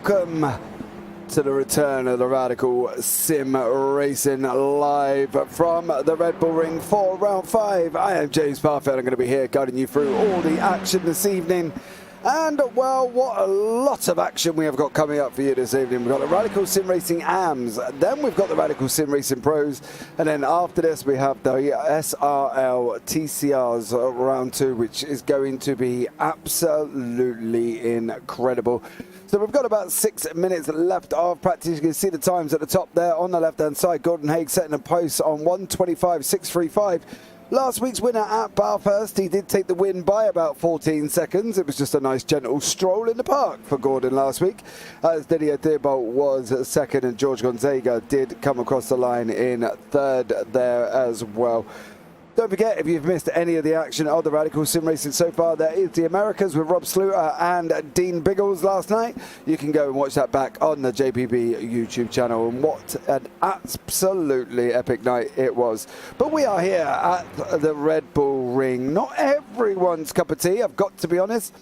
welcome to the return of the Radical Sim Racing live from the Red Bull Ring for round 5. I am James Parfitt. I'm going to be here guiding you through all the action this evening. And, well, what a lot of action we have got coming up for you this evening. We've got the Radical Sim Racing AMs, then we've got the Radical Sim Racing Pros, and then after this we have the SRL TCRs round 2, which is going to be absolutely incredible. So we've got about 6 minutes left of practice. You can see the times at the top there on the left-hand side. Gordon Haig setting a post on 1:25.635. Last week's winner at Bathurst, he did take the win by about 14 seconds. It was just a nice gentle stroll in the park for Gordon last week, as Didier Theobald was second and George Gonzaga did come across the line in third there as well. Don't forget, if you've missed any of the action of the Radical Sim Racing so far, there is the Americas with Rob Sluter and Dean Biggles last night. You can go and watch that back on the JPB YouTube channel, and what an absolutely epic night it was. But we are here at the Red Bull Ring. Not everyone's cup of tea, I've got to be honest.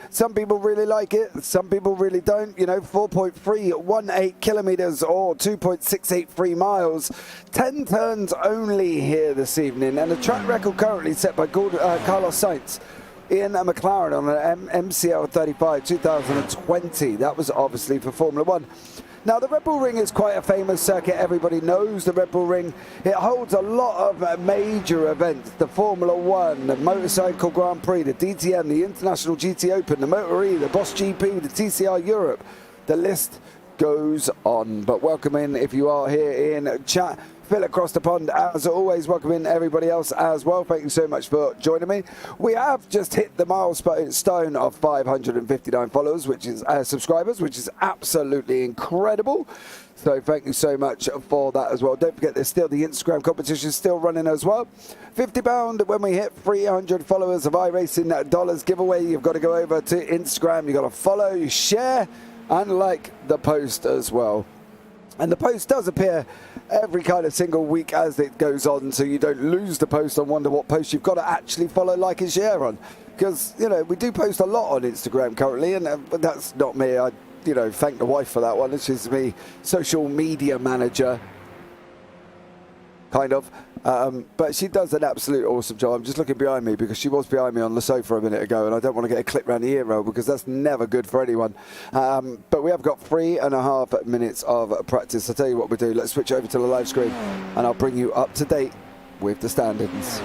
Some people really like it, some people really don't. You know, 4.318 kilometers or 2.683 miles. 10 turns only here this evening, and the track record currently set by Carlos Sainz in a McLaren on an MCL 35 2020. That was obviously for Formula 1. Now, the Red Bull Ring is quite a famous circuit. Everybody knows the Red Bull Ring. It holds a lot of major events. The Formula 1, the Motorcycle Grand Prix, the DTM, the International GT Open, the Motor E, the Boss GP, the TCR Europe. The list goes on. But welcome in if you are here in chat. Phil across the pond, as always, welcome in everybody else as well. Thank you so much for joining me. We have just hit the milestone of 559 followers, which is subscribers, which is absolutely incredible. So thank you so much for that as well. Don't forget, there's still the Instagram competition still running as well. £50 when we hit 300 followers of iRacing Dollars giveaway. You've got to go over to Instagram. You've got to follow, share, and like the post as well. And the post does appear every kind of single week as it goes on, so you don't lose the post and wonder what post you've got to actually follow, like, and share on. Because, you know, we do post a lot on Instagram currently, and that's not me. I, you know, thank the wife for that one. This is me, social media manager, kind of. But she does an absolute awesome job. I'm just looking behind me because she was behind me on the sofa a minute ago, and I don't want to get a clip around the ear roll because that's never good for anyone. But we have got 3.5 minutes of practice. I'll tell you what we do. Let's switch over to the live screen, and I'll bring you up to date with the standings.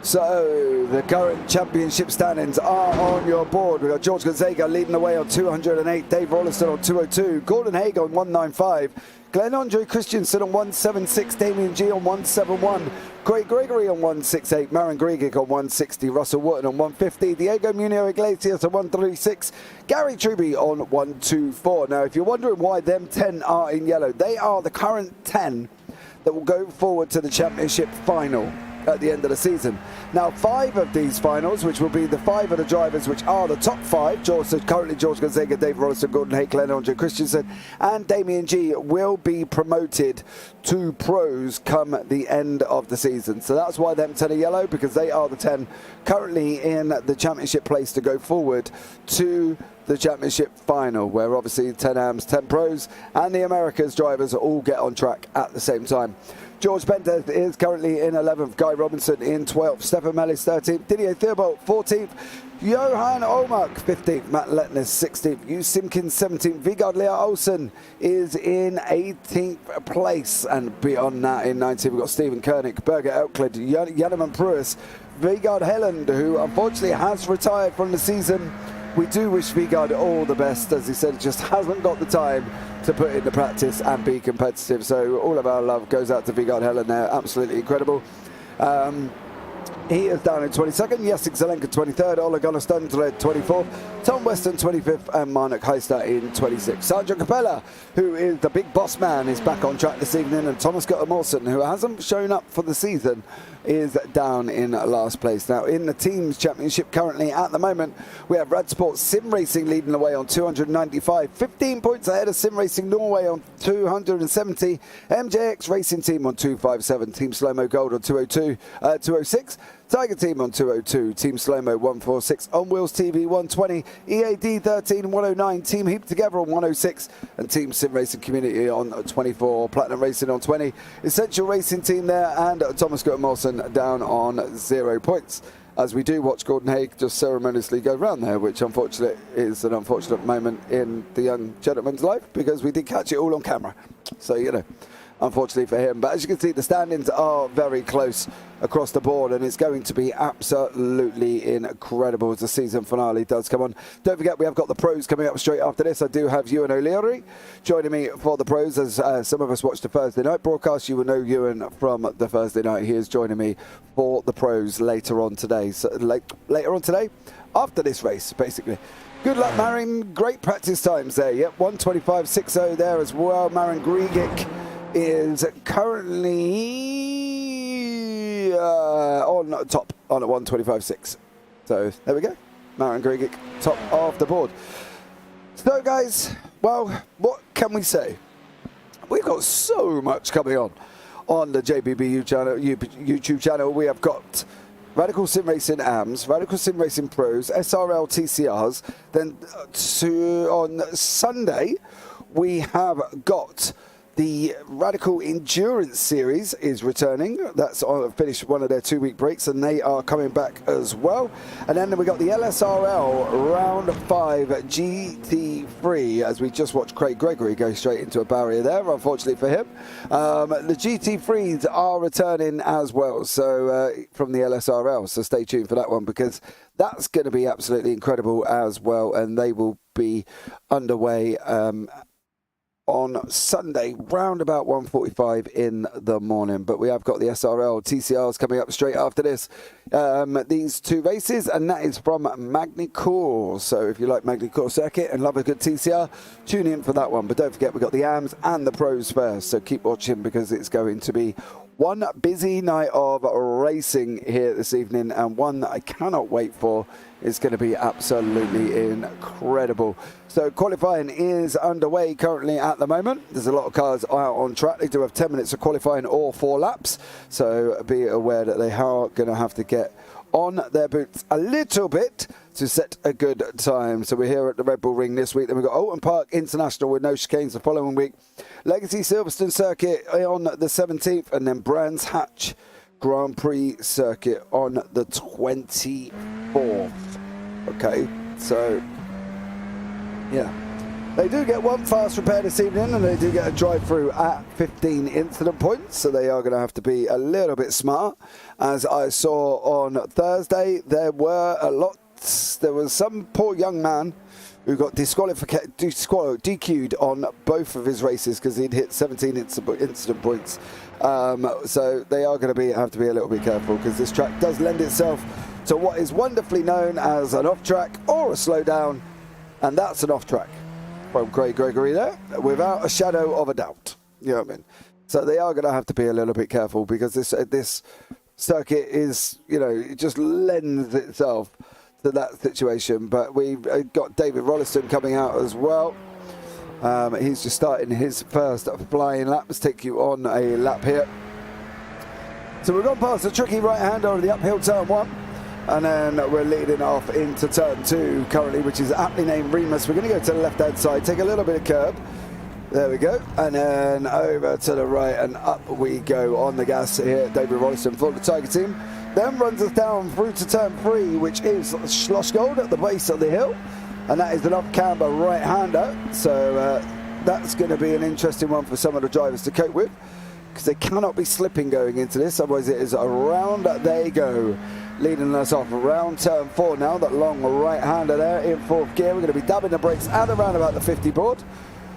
So, the current championship standings are on your board. We've got George Gonzaga leading the way on 208, Dave Rolliston on 202, Gordon Haig on 195, Glenn Andre Christensen on 176, Damien G on 171, Craig Gregory on 168, Marin Grigic on 160, Russell Wotton on 150, Diego Munio Iglesias on 136, Gary Truby on 124. Now, if you're wondering why them 10 are in yellow, they are the current 10 that will go forward to the championship final at the end of the season. Now, 5 of these finals, which will be the 5 of the drivers which are the top 5, currently George Gonzaga, Dave Rolliston, Gordon Haig, Glenn Andre Christensen and Damien G, will be promoted to pros come the end of the season. So that's why them 10 are yellow, because they are the 10 currently in the championship place to go forward to the championship final, where obviously 10 AMs, 10 pros and the Americas drivers all get on track at the same time. George Bender is currently in 11th, Guy Robinson in 12th, Stefan Mellis 13th, Didier Theobald 14th, Johan Olmark 15th, Matt Letnes 16th, Hugh Simpkins 17th, Vigard Lea Olsen is in 18th place, and beyond that in 19th we've got Stephen Koenig, Birger Elklid, Janneman Pruis, Vigard Helland, who unfortunately has retired from the season. We do wish Vigard all the best. As he said, just hasn't got the time to put in the practice and be competitive. So all of our love goes out to Vigard Helen there. Absolutely incredible. He is down in 22nd. Jessic Zelenka 23rd. Ola Gunnar-Stuntled 24th. Tom Weston 25th. And Marnik Heister in 26th. Sandro Capella, who is the big boss man, is back on track this evening. And Thomas Gutter-Mawson, who hasn't shown up for the season, is down in last place. Now, in the teams championship currently at the moment, we have Radsport Sim Racing leading the way on 295, 15 points ahead of Sim Racing Norway on 270, MJX Racing Team on 257, Team Slow Mo Gold on 206, Tiger Team on 202, Team Slow-Mo 146, On Wheels TV 120, EAD 13 109, Team Heap Together on 106, and Team Sim Racing Community on 24, Platinum Racing on 20, Essential Racing Team there, and Thomas Scott Molson down on 0 points. As we do watch Gordon Haig just ceremoniously go round there, which unfortunately is an unfortunate moment in the young gentleman's life, because we did catch it all on camera. So, you know, unfortunately for him. But as you can see, the standings are very close across the board, and it's going to be absolutely incredible as the season finale does come on. Don't forget, we have got the pros coming up straight after this. I do have Ewan O'Leary joining me for the pros. As some of us watched the Thursday night broadcast, you will know Ewan from the Thursday night. He is joining me for the pros later on today. So later on today, after this race, basically. Good luck, Marin. Great practice times there. Yep, 1:25.60 there as well. Marin Grigic is currently on top on at 1:25.6. So there we go. Marin Grigic, top of the board. So guys, well, what can we say? We've got so much coming on the JPB YouTube channel. We have got Radical Sim Racing AMs, Radical Sim Racing Pros, SRL TCRs. Then on Sunday, we have got the Radical Endurance Series is returning. That's finished one of their 2-week breaks, and they are coming back as well. And then we got the LSRL Round 5 GT3, as we just watched Craig Gregory go straight into a barrier there, unfortunately for him. The GT3s are returning as well, so from the LSRL, so stay tuned for that one, because that's going to be absolutely incredible as well, and they will be underway on Sunday, round about 1:45 in the morning. But we have got the SRL TCRs coming up straight after this. These 2 races, and that is from Magny-Cours. So if you like Magny-Cours circuit and love a good TCR, tune in for that one. But don't forget, we've got the AMs and the pros first. So keep watching, because it's going to be one busy night of racing here this evening, and one that I cannot wait for. It's going to be absolutely incredible. So qualifying is underway currently at the moment. There's a lot of cars out on track. They do have 10 minutes of qualifying or 4 laps. So be aware that they are going to have to get on their boots a little bit to set a good time. So we're here at the Red Bull Ring this week. Then we've got Alton Park International with no chicanes the following week. Legacy Silverstone Circuit on the 17th, and then Brands Hatch Grand Prix Circuit on the 24th. Okay, so yeah, they do get one fast repair this evening, and they do get a drive-through at 15 incident points, so they are going to have to be a little bit smart. As I saw on Thursday, there was some poor young man who got DQ'd on both of his races because he'd hit 17 incident points. So they are going to have to be a little bit careful, because this track does lend itself to what is wonderfully known as an off-track or a slowdown, and that's an off-track from Craig Gregory there, without a shadow of a doubt. You know what I mean? So they are going to have to be a little bit careful, because this circuit is, you know, it just lends itself to that situation. But we've got David Rolliston coming out as well. He's just starting his first flying lap. Let's take you on a lap here. So we've gone past the tricky right-hander on the uphill turn 1. And then we're leading off into turn 2 currently, which is aptly named Remus. We're going to go to the left-hand side, take a little bit of curb. There we go. And then over to the right, and up we go on the gas here. David Rolliston for the Tiger Team. Then runs us down through to turn 3, which is Schlossgold at the base of the hill. And that is an off-camber right-hander. So that's going to be an interesting one for some of the drivers to cope with, because they cannot be slipping going into this. Otherwise it is around they go. Leading us off around turn 4 now, that long right-hander there in 4th gear. We're going to be dabbing the brakes at around about the 50 board,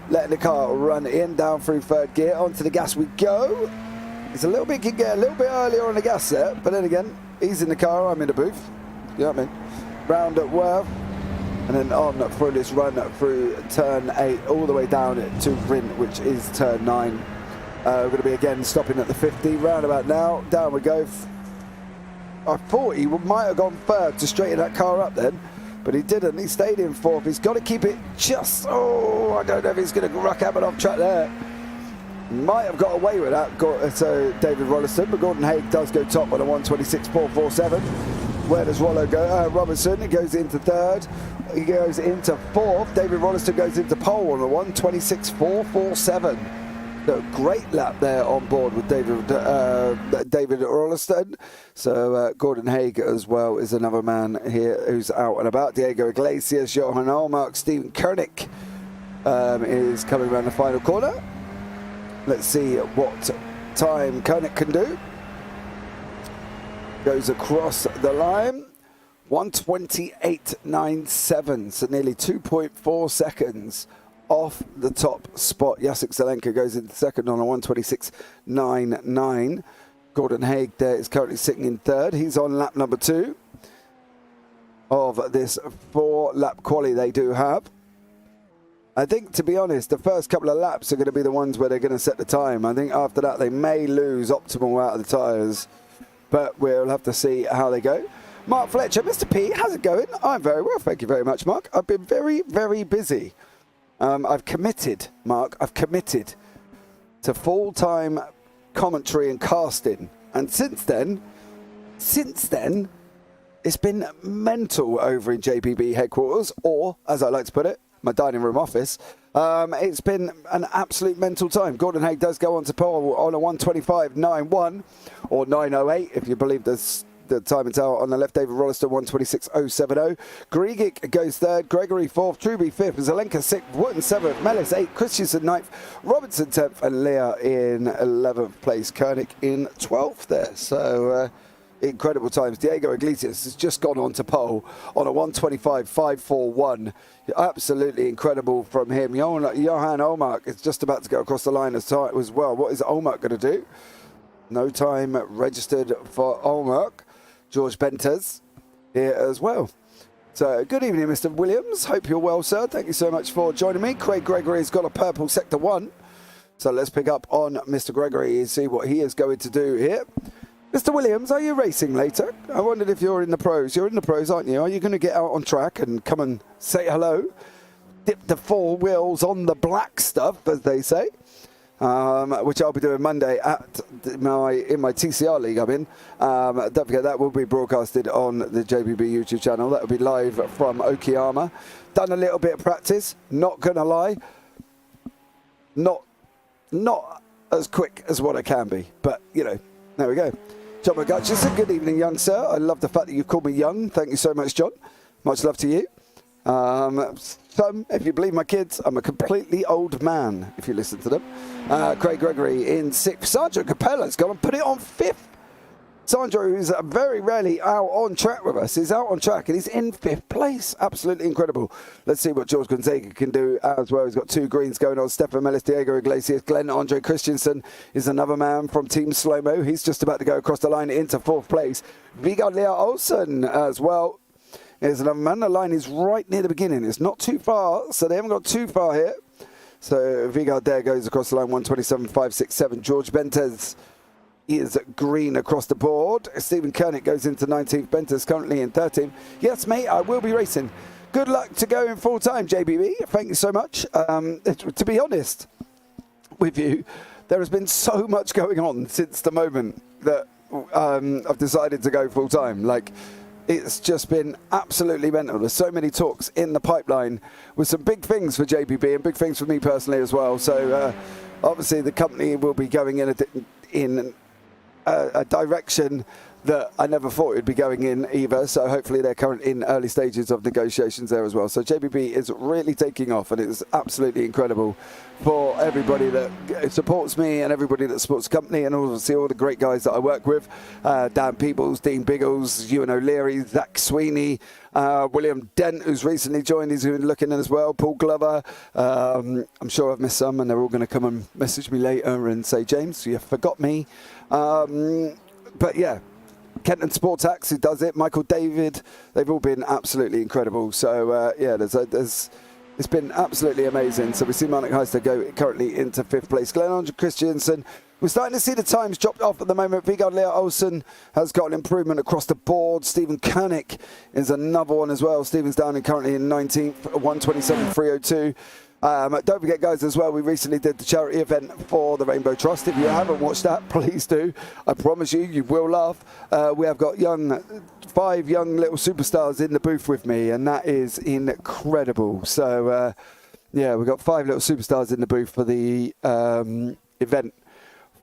letting the car run in, down through 3rd gear. Onto the gas we go. It's a little bit, can get a little bit earlier on the gas there, but then again, he's in the car, I'm in the booth. You know what I mean? Round at Worth, and then on through this run through turn 8, all the way down to Rint, which is turn 9. We're going to be again stopping at the 50, roundabout now. Down we go. I thought he might have gone 3rd to straighten that car up then, but he didn't. He stayed in 4th. He's got to keep it just, I don't know if he's going to ruck Abbott off track there. Might have got away with that, so David Rolliston, but Gordon Haig does go top on a 126.447. Where does Rollo go? Robertson, he goes into third. He goes into fourth. David Rolliston goes into pole on a 126.447. So great lap there on board with David Rolliston. So Gordon Haig as well is another man here who's out and about. Diego Iglesias, Johan Allmark, Stephen Koenig is coming around the final corner. Let's see what time Koenig can do. Goes across the line. 128.97, so nearly 2.4 seconds off the top spot. Jacek Zelenka goes into second on a 126.99. Gordon Haig there is currently sitting in third. He's on lap number 2 of this 4-lap quali they do have. I think, to be honest, the first couple of laps are going to be the ones where they're going to set the time. I think after that they may lose optimal out of the tyres, but we'll have to see how they go. Mark Fletcher, Mr. P, how's it going? I'm very well, thank you very much, Mark. I've been very, very busy. I've committed, Mark, I've committed to full-time commentary and casting. And since then, it's been mental over in JPB headquarters, or, as I like to put it, my dining room office. It's been an absolute mental time. Gordon Haig does go on to pole on a 125.91 or 908 if you believe the time and tell on the left. David Rolliston 126.070. Grigic goes third, Gregory fourth, Truby fifth, Zelenka sixth, Wooten seventh, Mellis eighth, Christensen ninth, Robertson 10th, and Leah in 11th place. Koenig in 12th there. So incredible times. Diego Iglesias has just gone on to pole on a 125.541. Absolutely incredible from him. Johan Allmark is just about to go across the line as well. What is Allmark going to do? No time registered for Allmark. George Bentes here as well. So good evening, Mr. Williams. Hope you're well, sir. Thank you so much for joining me. Craig Gregory's got a purple sector 1. So let's pick up on Mr. Gregory and see what he is going to do here. Mr. Williams, are you racing later? I wondered if you're in the pros. You're in the pros, aren't you? Are you going to get out on track and come and say hello? Dip the 4 wheels on the black stuff, as they say, which I'll be doing Monday in my TCR league I'm in. Don't forget that will be broadcasted on the JPB YouTube channel. That will be live from Okayama. Done a little bit of practice, not going to lie. Not as quick as what I can be, but, you know, there we go. John McGutchison, good evening, young sir. I love the fact that you called me young. Thank you so much, John. Much love to you. If you believe my kids, I'm a completely old man, if you listen to them. Craig Gregory in 6th. Sandro Capella's gone and put it on 5th. Sandro, who's very rarely out on track with us, is out on track and he's in 5th place. Absolutely incredible. Let's see what George Gonzaga can do as well. He's got 2 greens going on. Stefan Mellis, Diego Iglesias, Glenn Andre Christensen is another man from Team Slow-Mo. He's just about to go across the line into 4th place. Vigard Lea Olsen as well is another man. The line is right near the beginning. It's not too far, so they haven't got too far here. So Vigard there goes across the line, 127.567. George Bentes is green across the board. Stephen Koenig goes into 19th. Bentes currently in 13th. Yes, mate, I will be racing. Good luck to go in full time, JBB. Thank you so much. To be honest with you, there has been so much going on since the moment that I've decided to go full time. Like, it's just been absolutely mental. There's so many talks in the pipeline with some big things for JPB and big things for me personally as well. So obviously the company will be going in a direction that I never thought it would be going in either. So hopefully they're currently in early stages of negotiations there as well. So JPB is really taking off and it's absolutely incredible for everybody that supports me and everybody that supports the company, and obviously all the great guys that I work with. Dan Peebles, Dean Biggles, Ewan O'Leary, Zach Sweeney, William Dent, who's recently joined, he's been looking in as well, Paul Glover. I'm sure I've missed some and they're all going to come and message me later and say, James, you forgot me. But yeah, Kenton Sportax, who does it, Michael David, they've all been absolutely incredible. So yeah, it's been absolutely amazing. So we see Marnik Heister go currently into 5th place. Glenn Andre Christensen, we're starting to see the times dropped off at the moment. Vigard Lea Olsen has got an improvement across the board. Stephen Koenig is another one as well. Stephen's down currently in 19th, 127.302. Don't forget, guys, as well, we recently did the charity event for the Rainbow Trust. If you haven't watched that, please do. I promise you, you will laugh. We have got 5 young little superstars in the booth with me, and that is incredible. So, yeah, we've got 5 little superstars in the booth for the event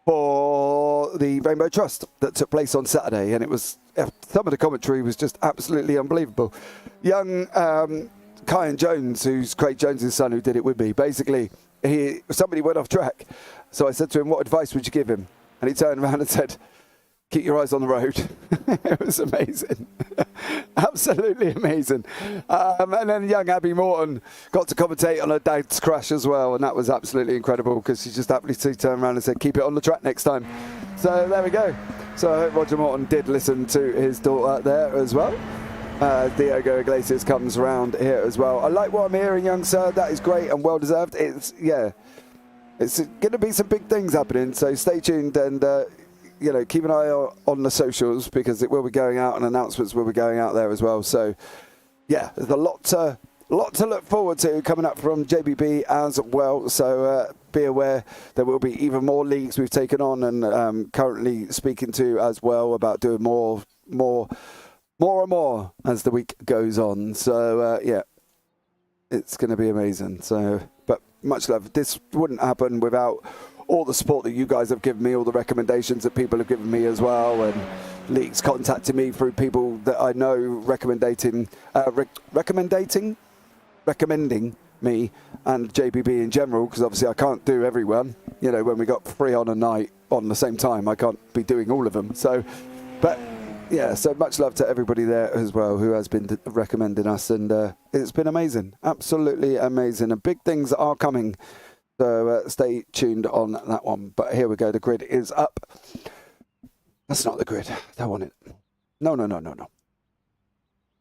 for the Rainbow Trust that took place on Saturday, and it was, some of the commentary was just absolutely unbelievable. Young Kyan Jones, who's Craig Jones' son, who did it with me, basically, somebody went off track. So I said to him, what advice would you give him? And he turned around and said, keep your eyes on the road. It was amazing. Absolutely amazing. And then young Abby Morton got to commentate on her dad's crash as well, and that was absolutely incredible because she just happily turned around and said, keep it on the track next time. So there we go. So I hope Roger Morton did listen to his daughter there as well. Diego Iglesias comes around here as well. I like what I'm hearing, young sir. That is great and well deserved. It's going to be some big things happening. So stay tuned and keep an eye on the socials because it will be going out and announcements will be going out there as well. So yeah, there's a lot to look forward to coming up from JPB as well. So be aware there will be even more leagues we've taken on and currently speaking to as well about doing more and more as the week goes on. So yeah, it's going to be amazing. So, but much love. This wouldn't happen without all the support that you guys have given me, all the recommendations that people have given me as well, and leagues contacting me through people that I know recommending me and JPB in general, because obviously I can't do everyone. You know, when we got 3 on a night on the same time, I can't be doing all of them. So, but yeah, so much love to everybody there as well who has been recommending us, and it's been amazing, absolutely amazing, and big things are coming. So stay tuned on that one. But here we go. The grid is up. That's not the grid. I don't want it. No.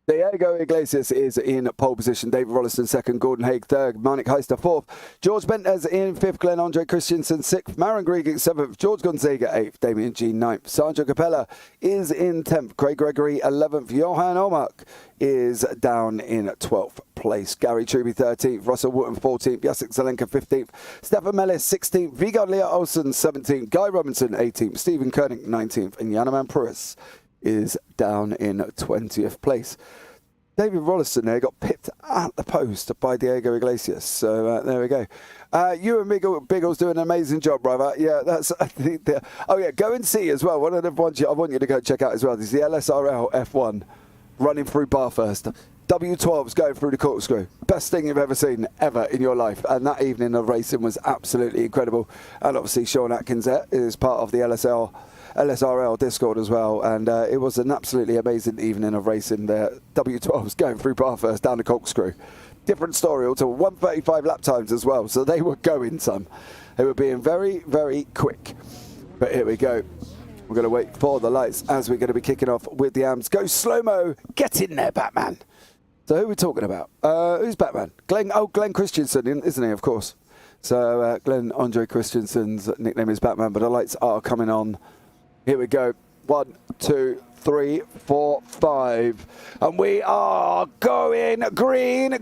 Diego Iglesias is in pole position. David Rollison second. Gordon Haig third. Marnik Heister fourth. George Bentez in fifth. Glenn Andre Christensen sixth. Maren Grieg seventh. George Gonzaga eighth. Damien G ninth. Sandro Capella is in 10th. Craig Gregory 11th. Johan Omark is down in 12th place. Gary Truby 13th. Russell Wooten 14th. Jacek Zelenka 15th. Stefan Mellis 16th. Vigard Lea Olsen 17th. Guy Robinson 18th. Stephen Koenig 19th. And Janaman Pruis is down in 20th place. David Rollison there got pipped at the post by Diego Iglesias. So there we go. You and Biggles do an amazing job, brother. Yeah, that's. Oh yeah, go and see as well. One of the ones I want you to go check out as well is the LSRL F1 running through Bathurst. W12's going through the corkscrew. Best thing you've ever seen ever in your life. And that evening of racing was absolutely incredible. And obviously Sean Atkins there is part of the LSRL Discord as well, and it was an absolutely amazing evening of racing there. W12's going through Bathurst down the corkscrew. Different story, all to 135 lap times as well, so they were going some. They were being very, very quick. But here we go. We're going to wait for the lights as we're going to be kicking off with the AMs. Go slow-mo. Get in there, Batman. So who are we talking about? Who's Batman? Glenn Christensen, isn't he, of course. So Glenn Andre Christensen's nickname is Batman, but the lights are coming on. Here we go. 1, 2, 3, 4, 5. And we are going green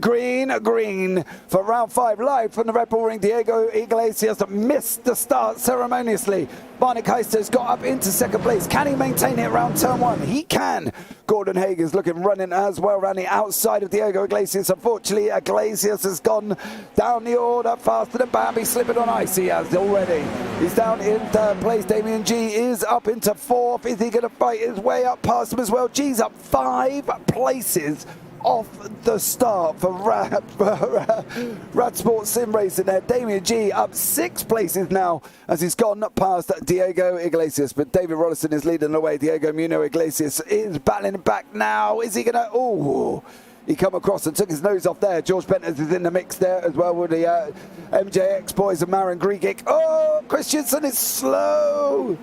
for round 5. Live from the Red Bull Ring. Diego Iglesias missed the start ceremoniously. Marnik Heister's got up into second place. Can he maintain it around turn 1? He can. Gordon Haig is running as well around the outside of Diego Iglesias. Unfortunately, Iglesias has gone down the order faster than Bambi, slipping on ice. He has already. He's down in third place. Damien G is up into 4th. Is he going to fight his way up past him as well? G's up 5 places off the start for Rad Sports Sim Racing there. Damien G up 6 places now as he's gone past Diego Iglesias, but David Rollison is leading the way. Diego Muno Iglesias is battling back now. Is he gonna? Oh, he come across and took his nose off there. George Bentez is in the mix there as well with the MJX boys and Maren Grieg. Oh, Christensen is slow.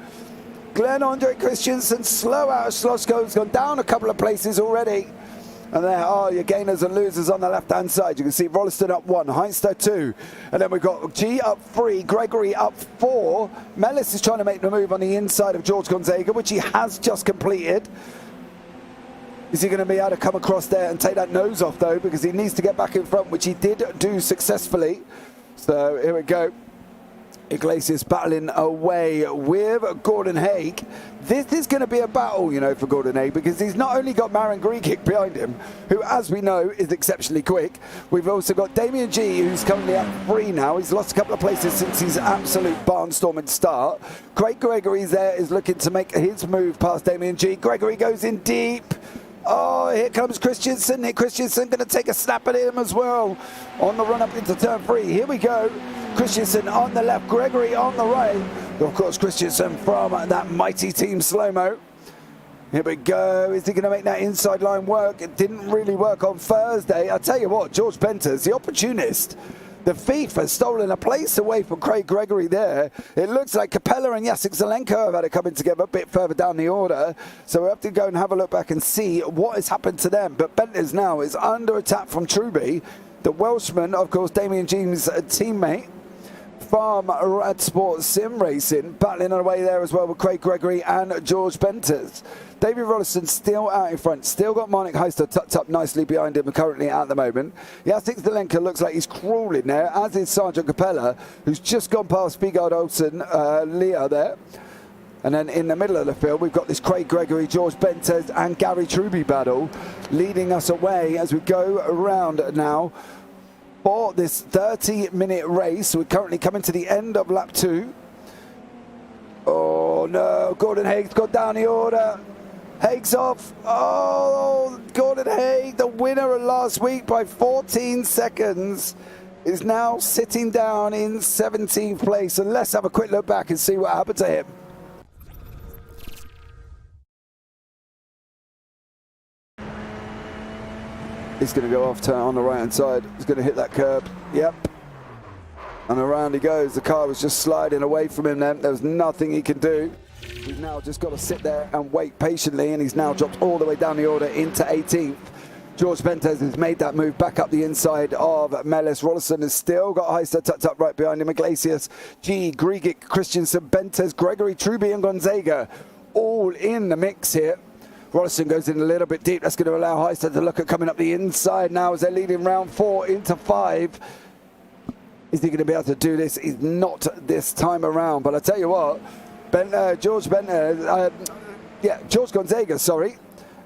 Glenn Andre Christensen slow out of Slosko. He's gone down a couple of places already. And there are your gainers and losers on the left-hand side. You can see Rollison up 1, Heinster 2. And then we've got G up 3, Gregory up 4. Mellis is trying to make the move on the inside of George Gonzaga, which he has just completed. Is he going to be able to come across there and take that nose off, though, because he needs to get back in front, which he did do successfully. So here we go. Iglesias battling away with Gordon Haig. This is going to be a battle, you know, for Gordon Haig, because he's not only got Marin Grigic behind him, who, as we know, is exceptionally quick. We've also got Damien G, who's currently at 3 now. He's lost a couple of places since his absolute barnstorming start. Craig Gregory's there, is looking to make his move past Damien G. Gregory goes in deep. Oh, here comes Christensen. Christensen going to take a snap at him as well on the run up into turn 3. Here we go. Christensen on the left, Gregory on the right. Of course, Christensen from that mighty team slow-mo. Here we go. Is he going to make that inside line work? It didn't really work on Thursday. I tell you what, George Benters, the opportunist, the thief, has stolen a place away from Craig Gregory there. It looks like Capella and Jacek Zelenko have had it coming together a bit further down the order. So we have to go and have a look back and see what has happened to them. But Benters now is under attack from Truby. The Welshman, of course, Damien James' teammate from Rad Sport Sim Racing, battling away there as well with Craig Gregory and George Benters. David Rollison still out in front, still got Marnik Heister tucked up nicely behind him currently at the moment. Jacek Zelenka looks like he's crawling there, as is Sergeant Capella, who's just gone past Vigard Olsen, Leah there. And then in the middle of the field, we've got this Craig Gregory, George Benters and Gary Truby battle leading us away as we go around now for this 30-minute race. We're currently coming to the end of lap 2. Oh no, Gordon Haig's got down the order. Haig's off. Oh, Gordon Haig, the winner of last week by 14 seconds, is now sitting down in 17th place. And let's have a quick look back and see what happened to him. He's going to go off turn on the right hand side. He's going to hit that curb. Yep. And around he goes. The car was just sliding away from him then. There was nothing he can do. He's now just got to sit there and wait patiently, and he's now dropped all the way down the order into 18th. George Benters has made that move back up the inside of Mellis. Rollison has still got Heister tucked up right behind him. Iglesias, G, Grigic, Christensen, Benters, Gregory, Truby and Gonzaga all in the mix here. Rollison goes in a little bit deep. That's going to allow Heister to look at coming up the inside now as they're leading round 4 into 5. Is he going to be able to do this? He's not this time around. But I tell you what, George Gonzaga, sorry,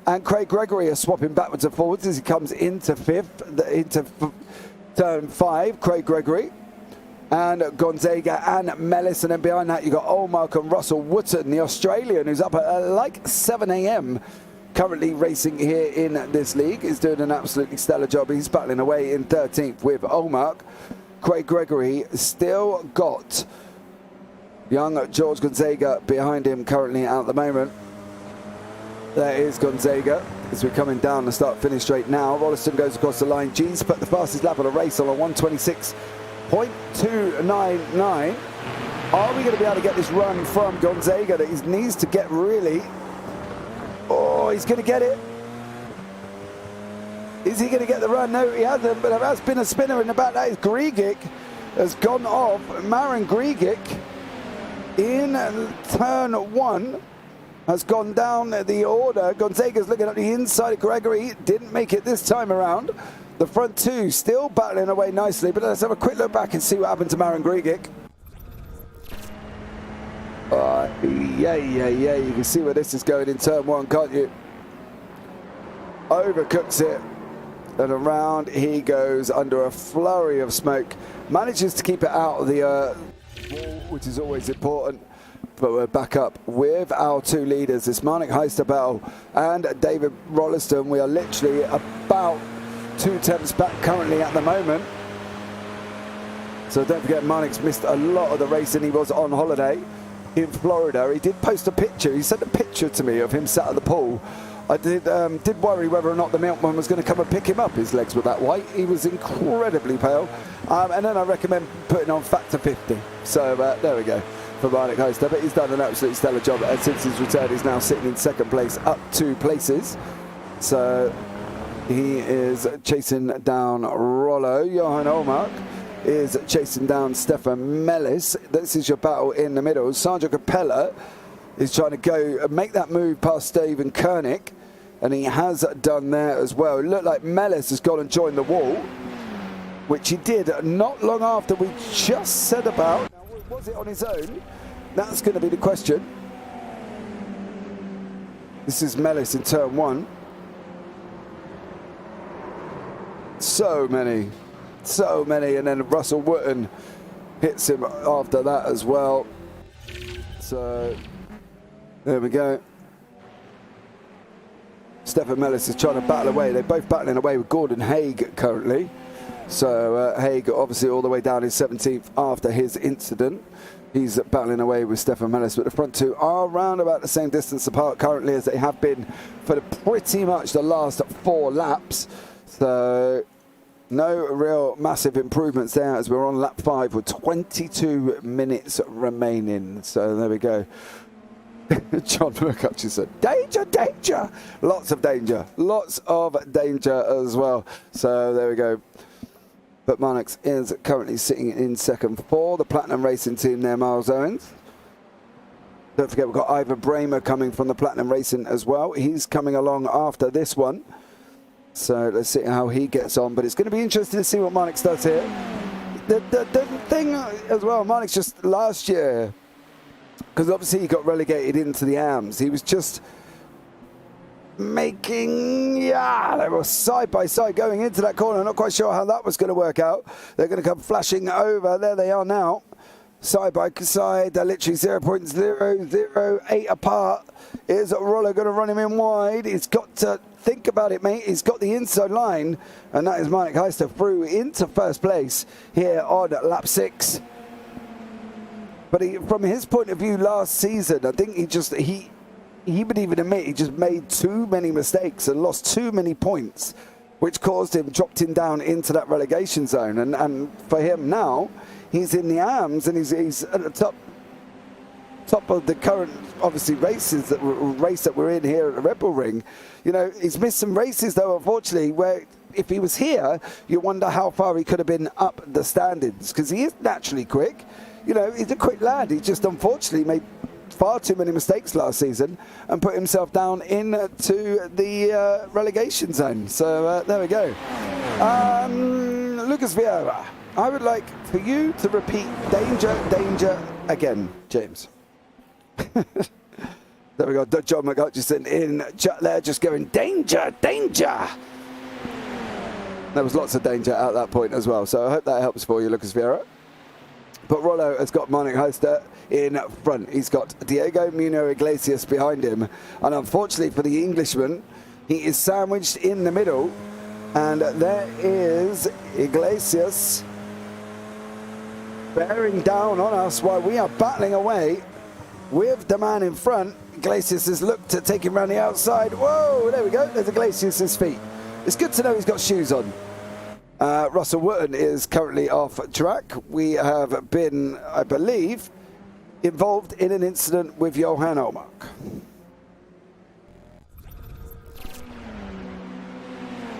and Craig Gregory are swapping backwards and forwards as he comes into 5th, into turn 5. Craig Gregory and Gonzaga and Mellis, and then behind that you got Olmark and Russell Wootton, the Australian, who's up at like 7 a.m. currently racing here in this league. Is doing an absolutely stellar job. He's battling away in 13th with Olmark. Craig Gregory still got young George Gonzaga behind him currently at the moment. There is Gonzaga as we're coming down the start-finish straight now. Rollison goes across the line. G's put the fastest lap of the race on a 1:26.299. Are we going to be able to get this run from Gonzaga that he needs to get really? Oh, he's going to get it. Is he going to get the run? No, he hasn't, but there has been a spinner in the back. That is Grigic has gone off. Marin Grigic in turn 1 has gone down the order. Gonzaga's looking at the inside of Gregory. Didn't make it this time around. The front 2 still battling away nicely, but let's have a quick look back and see what happened to Marin Grigic. Yeah, you can see where this is going in turn 1, can't you? Overcooks it, and around he goes under a flurry of smoke. Manages to keep it out of the wall, which is always important. But we're back up with our 2 leaders. It's Marnik Heister and David Rolliston. We are literally about 2 tenths back currently at the moment. So don't forget, Marnik's missed a lot of the racing. He was on holiday in Florida. He did post a picture. He sent a picture to me of him sat at the pool. I did worry whether or not the milkman was going to come and pick him up. His legs were that white. He was incredibly pale. And then I recommend putting on Factor 50. So there we go for Marnik Heister. But he's done an absolutely stellar job. And since his return, he's now sitting in 2nd place, up 2 places. So he is chasing down Rollo. Johan Olmark is chasing down Stefan Mellis. This is your battle in the middle. Sandra Capella is trying to go and make that move past Steven Koenig. And he has done there as well. It looked like Mellis has gone and joined the wall, which he did not long after we just said about. Now, was it on his own? That's going to be the question. This is Mellis in turn 1. So many. And then Russell Wooten hits him after that as well. So there we go. Stefan Mellis is trying to battle away. They're both battling away with Gordon Haig currently. So Haig obviously all the way down in 17th after his incident. He's battling away with Stefan Mellis, but the front two are around about the same distance apart currently as they have been for pretty much the last 4 laps. So no real massive improvements there as we're on lap 5 with 22 minutes remaining. So there we go. John Murcucci said, danger, danger. Lots of danger as well. So there we go. But Marnix is currently sitting in second for the Platinum Racing team there, Miles Owens. Don't forget we've got Ivor Bramer coming from the Platinum Racing as well. He's coming along after this one. So let's see how he gets on. But it's going to be interesting to see what Marnix does here. The thing as well, Marnix just last year, because obviously he got relegated into the AMS, he was just making, they were side by side going into that corner. Not quite sure how that was going to work out. They're going to come flashing over. There they are now, side by side. They're literally 0.008 apart. Is Rollo going to run him in wide? He's got to think about it, mate. He's got the inside line, and that is Marnik Heister through into first place here on lap 6. But from his point of view last season, I think he would even admit he just made too many mistakes and lost too many points, which dropped him down into that relegation zone. And for him now, he's in the AMS and he's at the top of the current, obviously, race that we're in here at the Red Bull Ring. You know, he's missed some races though, unfortunately, where if he was here, you wonder how far he could have been up the standings, because he is naturally quick. You know, he's a quick lad. He just unfortunately made far too many mistakes last season and put himself down into the relegation zone. So there we go. Lucas Vieira, I would like for you to repeat danger, danger again, James. There we go. John McHutchison in chat there just going, danger, danger. There was lots of danger at that point as well. So I hope that helps for you, Lucas Vieira. But Rollo has got Marnik Heister in front. He's got Diego Muno Iglesias behind him. And unfortunately for the Englishman, he is sandwiched in the middle. And there is Iglesias bearing down on us while we are battling away with the man in front. Iglesias has looked to take him around the outside. Whoa, there we go. There's Iglesias' feet. It's good to know he's got shoes on. Russell Wooten is currently off track. We have been, I believe, involved in an incident with Johan Olmark.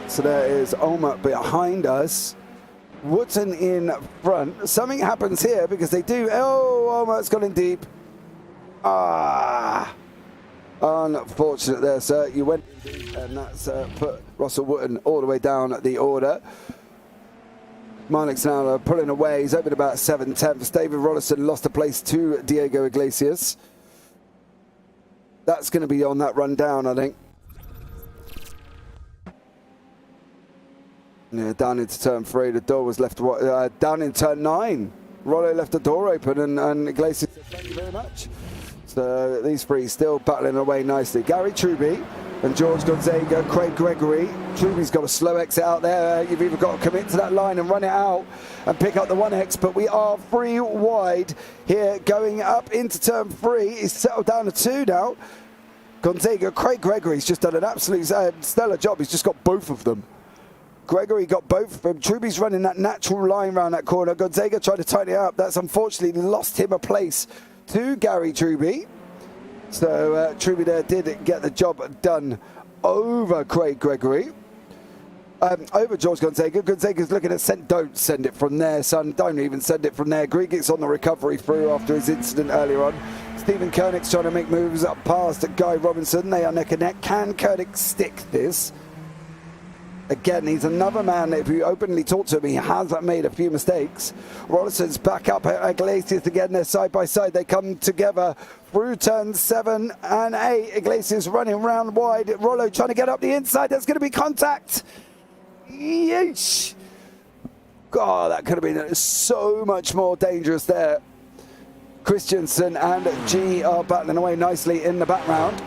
So there is Olmark behind us. Wooten in front. Something happens here because they do. Oh, Olmark's gone in deep. Unfortunate there, sir. You went in deep, and that's put Russell Wooten all the way down the order. Marnik's now pulling away. He's opened about 7/10. David Rollison lost a place to Diego Iglesias. That's going to be on that run down, I think. Yeah, down into turn 3. The door was left down in turn 9. Rollo left the door open, and Iglesias said, thank you very much. So these three still battling away nicely. Gary Truby and George Gonzaga, Craig Gregory. Truby's got a slow exit out there. You've either got to commit to that line and run it out and pick up the 1X, but we are 3 wide here going up into turn 3. He's settled down to 2 now. Gonzaga, Craig Gregory's just done an absolute stellar job. He's just got both of them. Gregory got both of them. Truby's running that natural line around that corner. Gonzaga tried to tighten it up. That's unfortunately lost him a place to Gary Truby. So Truby there did get the job done over Craig Gregory. Over George Gonzaga. Gonzaga's looking at don't send it from there, son. Don't even send it from there. Greg gets on the recovery through after his incident earlier on. Stephen Koenig's trying to make moves up past Guy Robinson. They are neck and neck. Can Koenig stick this? Again, he's another man, if you openly talk to him, he has made a few mistakes. Rollison's back up at Iglesias again. They're side by side. They come together through turns 7 and 8. Iglesias running round wide. Rollo trying to get up the inside. There's going to be contact. Yeesh. God, that could have been so much more dangerous there. Christensen and G are battling away nicely in the background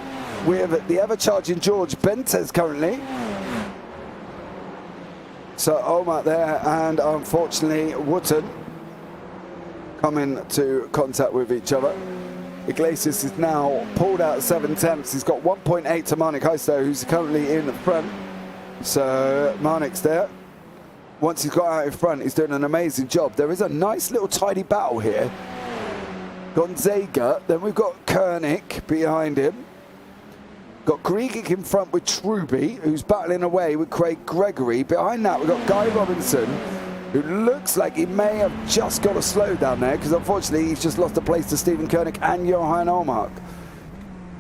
with the ever-charging George Bentes currently. So Omar there, and unfortunately Wootton coming to contact with each other. Iglesias is now pulled out 7/10. He's got 1.8 to Marnik Heisto, who's currently in the front. So Marnik's there. Once he's got out in front, he's doing an amazing job. There is a nice little tidy battle here. Gonzaga, then we've got Koenig behind him. Got Griegic in front with Truby, who's battling away with Craig Gregory. Behind that, we've got Guy Robinson, who looks like he may have just got a slow down there, because unfortunately he's just lost a place to Stephen Koenig and Johan Olmark.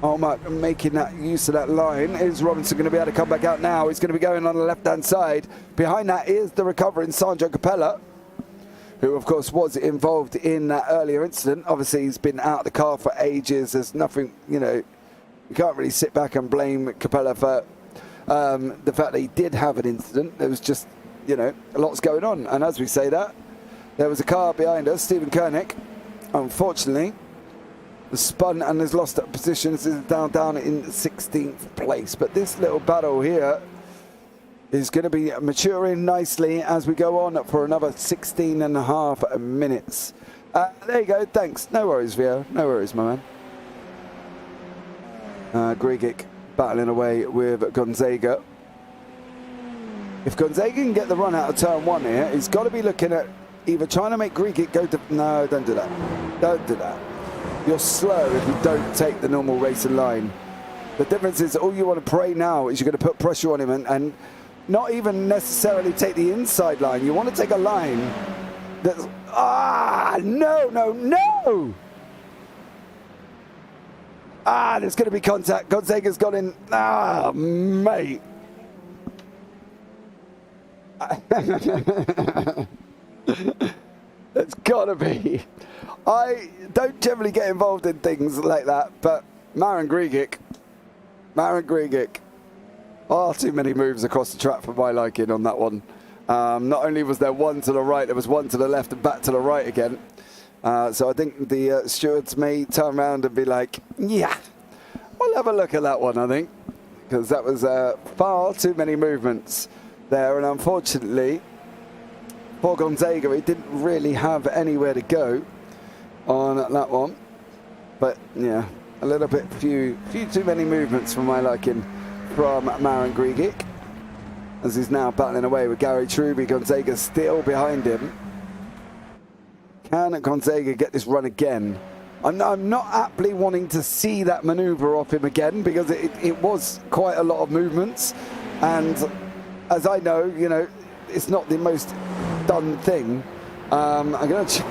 Olmark making that use of that line. Is Robinson going to be able to come back out now? He's going to be going on the left-hand side. Behind that is the recovering Sandro Capella, who of course was involved in that earlier incident. Obviously he's been out of the car for ages. There's nothing, you know, you can't really sit back and blame Capella for the fact that he did have an incident. There was just, you know, a lot's going on. And as we say that, there was a car behind us, Stephen Koenig, unfortunately, has spun and has lost positions, is down in 16th place. But this little battle here is going to be maturing nicely as we go on for another 16 and a half minutes. There you go, thanks. No worries, Vio. No worries, my man. Griegic battling away with Gonzaga. If Gonzaga can get the run out of turn 1 here, he's got to be looking at either trying to make Griegic go to... No, don't do that. Don't do that. You're slow if you don't take the normal racing line. The difference is all you want to pray now is you're going to put pressure on him and not even necessarily take the inside line. You want to take a line that's... no! There's going to be contact. Gonzaga's got in. Mate. It's got to be. I don't generally get involved in things like that, but Maren Griegic. Far too many moves across the track for my liking on that one. Not only was there one to the right, there was one to the left and back to the right again. So I think the stewards may turn around and be like, yeah, we'll have a look at that one, I think. Because that was far too many movements there. And unfortunately, for Gonzaga, he didn't really have anywhere to go on that one. But yeah, a little bit, few too many movements for my liking from Maren Griegic, as he's now battling away with Gary Truby. Gonzaga still behind him. Can Gonzaga get this run again? I'm not aptly wanting to see that maneuver off him again, because it was quite a lot of movements, and as I know, you know, it's not the most done thing. I'm going to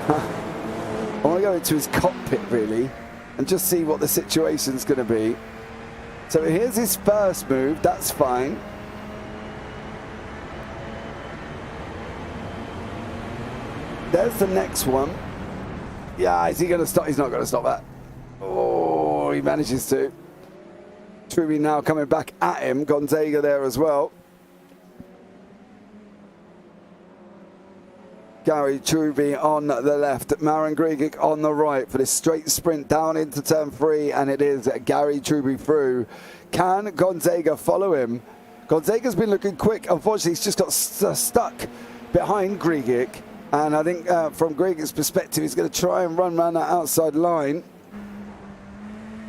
I want to go into his cockpit really and just see what the situation's going to be. So here's his first move. That's fine. There's the next one. Yeah, is he going to stop? He's not going to stop that. Oh, he manages to. Truby now coming back at him. Gonzaga there as well. Gary Truby on the left, Maren Griegic on the right for this straight sprint down into turn 3, and it is Gary Truby through. Can Gonzaga follow him? Gonzaga's been looking quick. Unfortunately, he's just got stuck behind Griegic, and I think from Griegic's perspective, he's going to try and run around that outside line.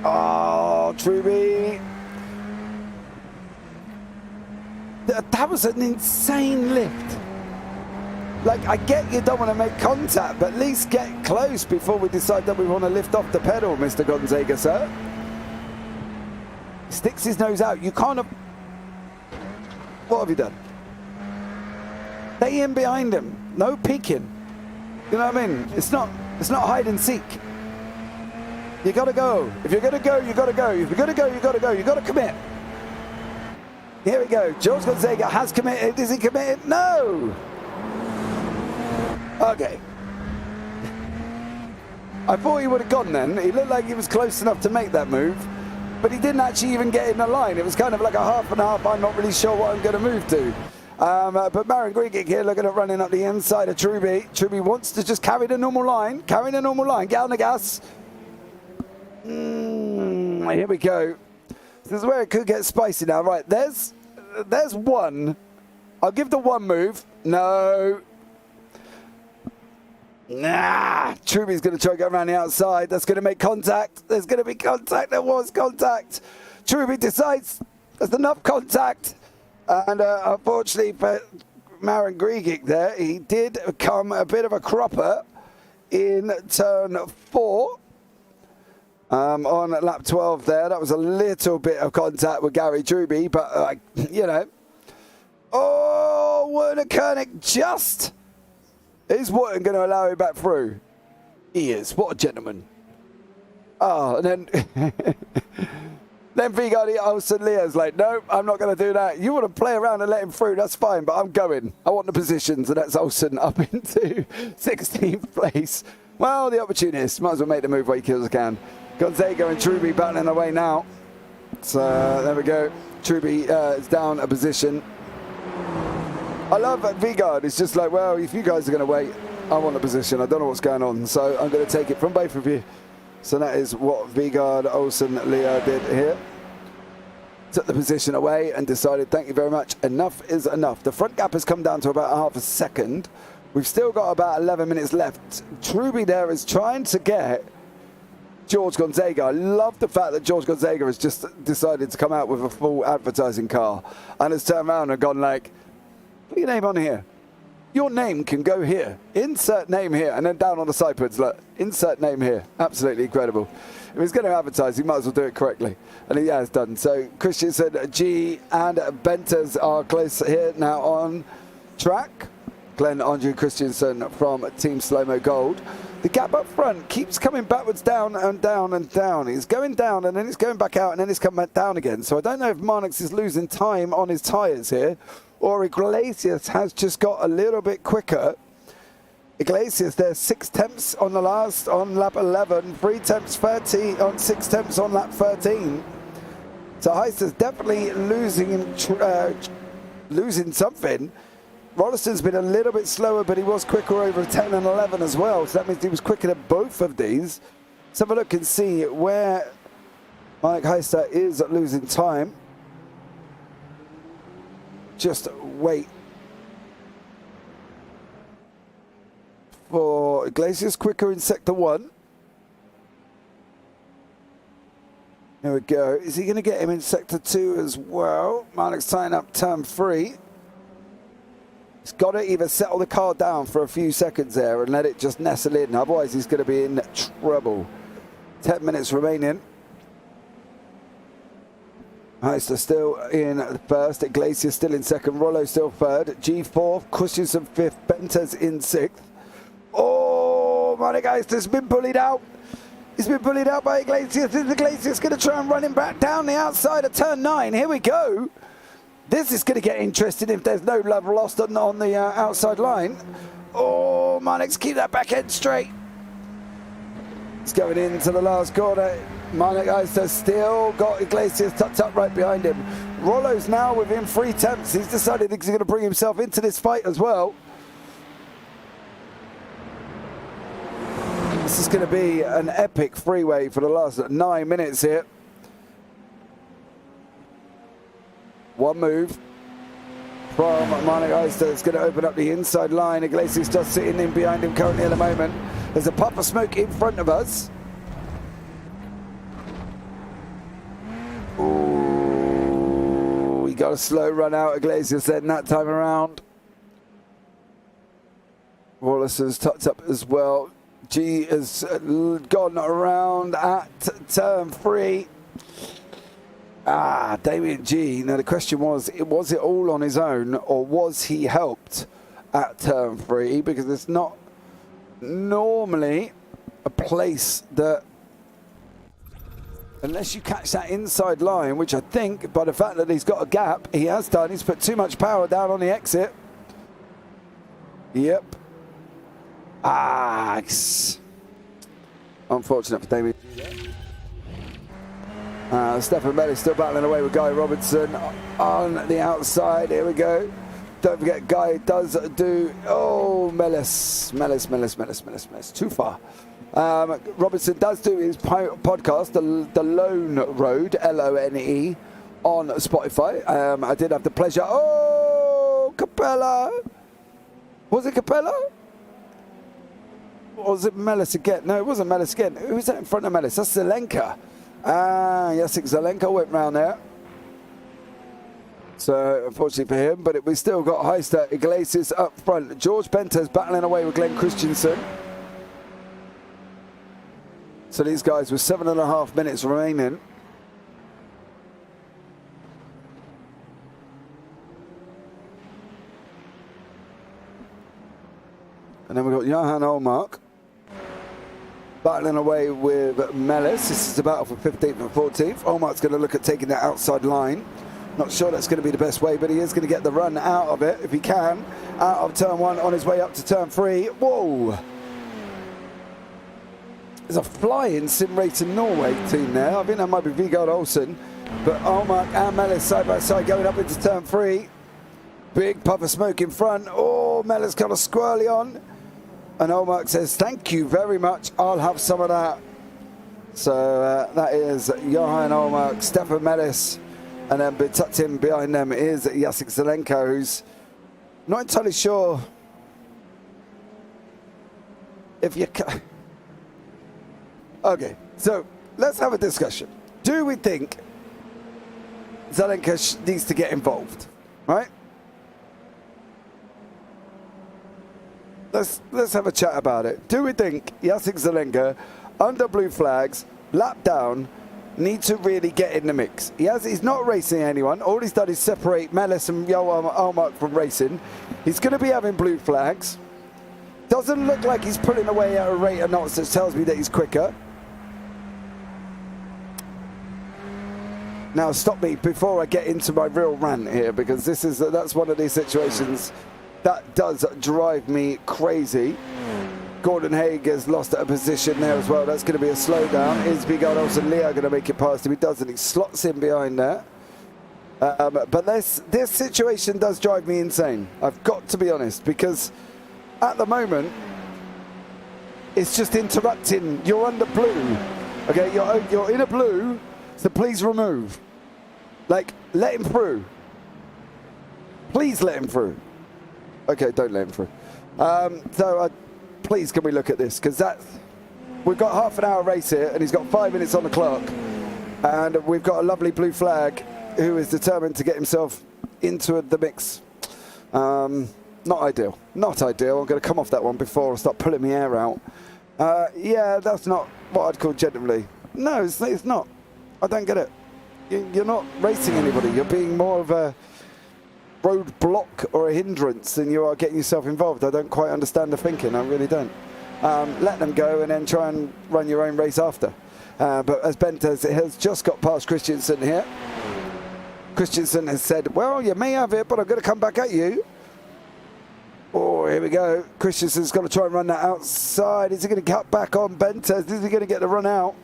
Oh, Truby. That was an insane lift. Like, I get you don't want to make contact, but at least get close before we decide that we want to lift off the pedal, Mr. Gonzaga, sir. He sticks his nose out. You can't have... What have you done? Stay in behind him. No peeking. You know what I mean? It's not hide and seek. You got to go. If you're going to go, you got to go. If you're going to go, you got to go. You got to commit. Here we go. George Gonzaga has committed. Is he committed? No. Okay. I thought he would have gone then. He looked like he was close enough to make that move, but he didn't actually even get in the line. It was kind of like a half and half. I'm not really sure what I'm going to move to. But Maren Griegic here looking at running up the inside of Truby. Truby wants to just carry the normal line. Carry the normal line. Get on the gas. Here we go. This is where it could get spicy now. Right, there's one. I'll give the one move. No. Nah. Truby's going to try to go around the outside. That's going to make contact. There's going to be contact. There was contact. Truby decides there's enough contact. And unfortunately for Maren Griegic there, he did become a bit of a cropper in turn 4. On lap 12 there. That was a little bit of contact with Gary Truby, but, you know. Oh, Werner Koenig just... Is Wharton going to allow him back through? He is. What a gentleman. Oh, and then... then Vigard Olsen Leo's like, no, I'm not going to do that. You want to play around and let him through, that's fine, but I'm going. I want the positions, and that's Olsen up into 16th place. Well, the opportunist. Might as well make the move while he kills can. Gonzaga and Truby battling away now. So there we go. Truby is down a position. I love that Vigard. It's just like, well, if you guys are going to wait, I want the position. I don't know what's going on, so I'm going to take it from both of you. So that is what Vigard Olsen Leo did here. Took the position away and decided, thank you very much, enough is enough. The front gap has come down to about half a second. We've still got about 11 minutes left. Truby there is trying to get George Gonzaga. I love the fact that George Gonzaga has just decided to come out with a full advertising car and has turned around and gone like, put your name on here. Your name can go here. Insert name here. And then down on the side puts, look, insert name here. Absolutely incredible. If he's going to advertise, he might as well do it correctly. And he has done. So Christensen, G and Benters are close here now on track. Glenn Andrew Christensen from Team Slow-Mo Gold. The gap up front keeps coming backwards, down and down and down. He's going down and then it's going back out and then it's coming back down again. So I don't know if Marnix is losing time on his tyres here, or Iglesias has just got a little bit quicker. Iglesias there, 6 tenths on the last, on lap 11, 3 tenths 13 on 6 tenths on lap 13. So Heister's definitely losing something. Rolliston's been a little bit slower, but he was quicker over 10 and 11 as well. So that means he was quicker than both of these. Let's have a look and see where Mike Heister is losing time. Just wait for Iglesias quicker in sector 1. There we go. Is he going to get him in sector 2 as well? Marnix tying up turn 3. He's got to either settle the car down for a few seconds there and let it just nestle in. Otherwise, he's going to be in trouble. 10 minutes remaining. Heister still in first. Iglesias still in second. Rollo still third. G fourth. Christensen fifth. Benters in sixth. Oh, Marnik Heister's been bullied out. He's been bullied out by Iglesias. Is Iglesias going to try and run him back down the outside of turn 9? Here we go. This is going to get interesting if there's no love lost on the outside line. Oh, Marnix, keep that back end straight. He's going into the last corner. Marnik Heister still got Iglesias tucked up right behind him. Rollo's now within 3 tenths. He's decided he's going to bring himself into this fight as well. This is going to be an epic freeway for the last 9 minutes here. One move from Marnik Heister. It's going to open up the inside line. Iglesias just sitting in behind him currently at the moment. There's a puff of smoke in front of us. Ooh, he got a slow run out. Iglesias then that time around. Wallace has tucked up as well. G has gone around at turn 3. Damien G. Now the question was it all on his own or was he helped at turn 3? Because it's not normally a place that Unless you catch that inside line, which I think, by the fact that he's got a gap, he has done. He's put too much power down on the exit. Yep. Ah, unfortunate for Damien. Stefan Mellis still battling away with Guy Robinson on the outside. Here we go. Don't forget, Guy does do... Oh, Mellis. Too far. Robinson does do his podcast, The Lone Road, L-O-N-E, on Spotify. I did have the pleasure... Oh, Capella. Was it Capella? Or was it Mellis again? No, it wasn't Mellis again. Who was that in front of Mellis? That's Zelenka. Jacek Zelenka went round there. So, unfortunately for him, but we still got Heister Iglesias up front. George Bentes battling away with Glenn Christensen. So these guys with 7.5 minutes remaining. And then we've got Johan Olmark battling away with Mellis. This is a battle for 15th and 14th. Olmark's going to look at taking that outside line. Not sure that's going to be the best way, but he is going to get the run out of it, if he can, out of turn 1 on his way up to turn 3. Whoa! There's a flying Sim Racing Norway team there. I think that might be Vigard Olsen. But Olmark and Mellis side by side going up into turn 3. Big puff of smoke in front. Oh, Mellis kind of squirrely on. And Olmark says, thank you very much. I'll have some of that. So that is Johan Olmark, Stefan Mellis. And then tucked in behind them is Jacek Zelenka, who's not entirely sure if you can. Okay, so let's have a discussion. Do we think Zelenka needs to get involved, right? Let's have a chat about it. Do we think Jacek Zelenka, under blue flags, lap down, needs to really get in the mix? He's not racing anyone. All he's done is separate Mellis and Johan Olmark from racing. He's going to be having blue flags. Doesn't look like he's pulling away at a rate of knots that tells me that he's quicker. Now stop me before I get into my real rant here, because that's one of these situations that does drive me crazy. Gordon Haig has lost a position there as well. That's going to be a slowdown. Is Vigard Olsen Leo going to make it past him? He doesn't. He slots in behind there. But this situation does drive me insane. I've got to be honest, because at the moment it's just interrupting. You're under blue. Okay, you're in a blue, so please remove. Like, let him through. Please let him through. Okay, don't let him through. Please, can we look at this? Because we've got half an hour race here, and he's got 5 minutes on the clock. And we've got a lovely blue flag who is determined to get himself into the mix. Not ideal. Not ideal. I'm going to come off that one before I start pulling my hair out. Yeah, that's not what I'd call gentlemanly. No, it's not. I don't get it. You're not racing anybody. You're being more of a roadblock or a hindrance than you are getting yourself involved. I don't quite understand the thinking. I really don't. Let them go and then try and run your own race after. But as Bentes has just got past Christensen here, Christensen has said, well, you may have it, but I'm going to come back at you. Oh, here we go. Christensen's got to try and run that outside. Is he going to cut back on Bentes? Is he going to get the run out?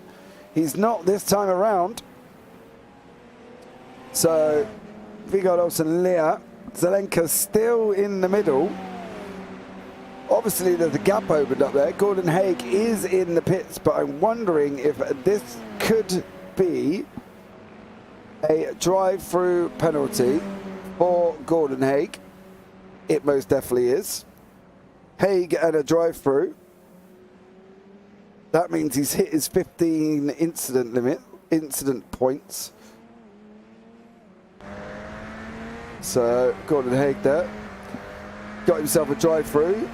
He's not this time around. So, Vigard Olsen Lea. Zelenka still in the middle. Obviously, there's a gap opened up there. Gordon Haig is in the pits, but I'm wondering if this could be a drive-through penalty for Gordon Haig. It most definitely is. Haig and a drive-through. That means he's hit his 15 incident points. So Gordon Haig there got himself a drive-through.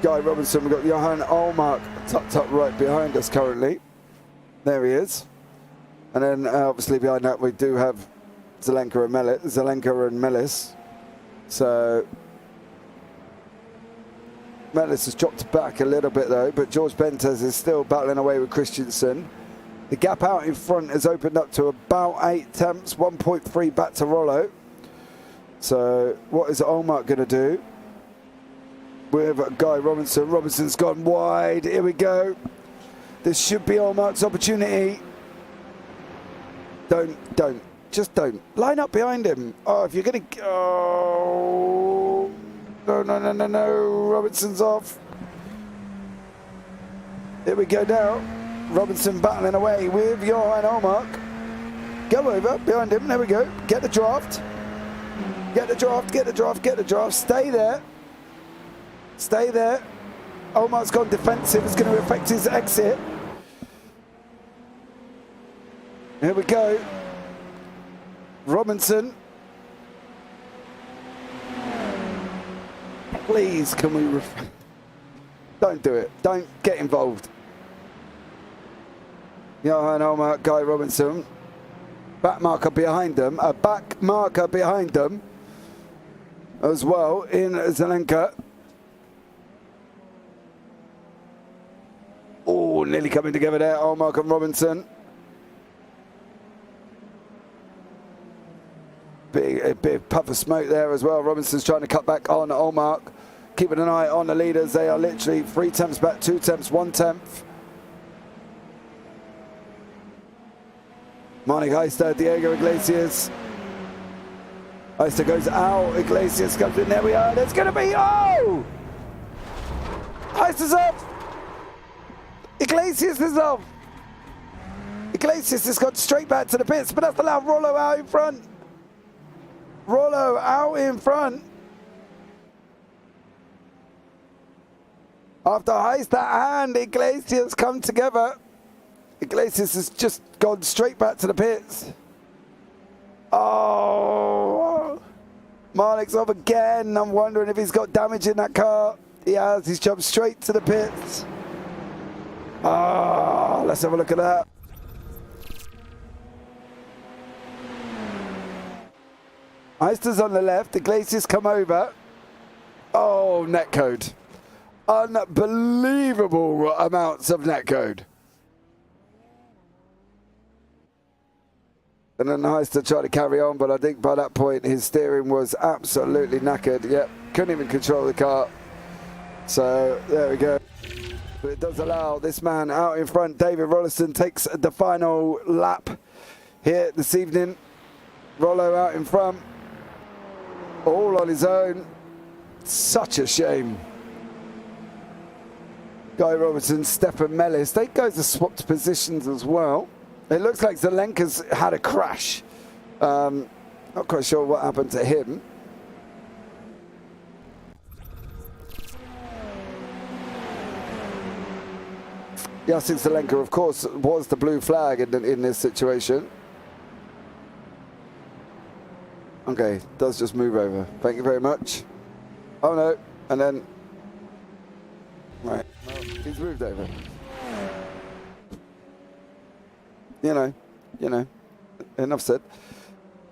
Guy Robinson, we've got Johan Olmark tucked up right behind us currently. There he is. And then obviously behind that we do have Zelenka and Mellis. So Mellis has dropped back a little bit though, but George Bentes is still battling away with Christensen. The gap out in front has opened up to about 8 tenths, 1.3 back to Rollo. So what is Olmark going to do with Guy Robinson? Robinson's gone wide. Here we go. This should be Olmark's opportunity. Just don't. Line up behind him. Oh, if you're going to... Oh, no. Robinson's off. Here we go now. Robinson battling away with Johan Olmark. Go over behind him. There we go. Get the draft. Get the draft. Get the draft. Get the draft. Stay there. Stay there. Olmark's gone defensive. It's going to affect his exit. Here we go. Robinson. Please, can we... Don't do it. Don't get involved. Johan Olmark, Guy Robinson. Back marker behind them. A back marker behind them as well in Zelenka. Oh, nearly coming together there, Olmark and Robinson. Big puff of smoke there as well. Robinson's trying to cut back on Olmark. Keeping an eye on the leaders. They are literally 3 tenths back, 2 tenths, 1 tenth. Monik Heister, Diego Iglesias. Heister goes out. Iglesias comes in. There we are. There's going to be... Oh! Heister's off. Iglesias is off. Iglesias has got straight back to the pits, but that's allowed Rollo out in front. Rollo out in front. After Heister and Iglesias come together, Iglesias has just gone straight back to the pits. Oh, Malik's off again. I'm wondering if he's got damage in that car. He has. He's jumped straight to the pits. Oh, let's have a look at that. Heister's on the left. Iglesias come over. Oh, netcode. Unbelievable amounts of netcode. And then Heister tried to carry on, but I think by that point his steering was absolutely knackered. Yep, couldn't even control the car. So there we go. But it does allow this man out in front. David Rollison takes the final lap here this evening. Rollo out in front, all on his own. Such a shame. Guy Robinson, Stefan Mellis, they guys have swapped positions as well. It looks like Zelenka's had a crash. Not quite sure what happened to him. Yasin Zelenka, of course, was the blue flag in this situation. Okay, does just move over. Thank you very much. Oh no, and then... Right, well, he's moved over. You know, enough said.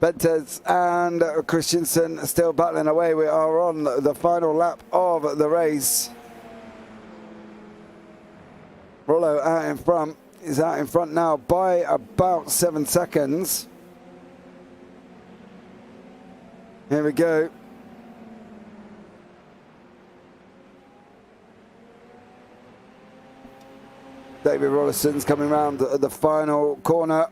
Bentes and Christensen still battling away. We are on the final lap of the race. Rollo out in front. He's out in front now by about 7 seconds. Here we go. David Rollison's coming round the final corner.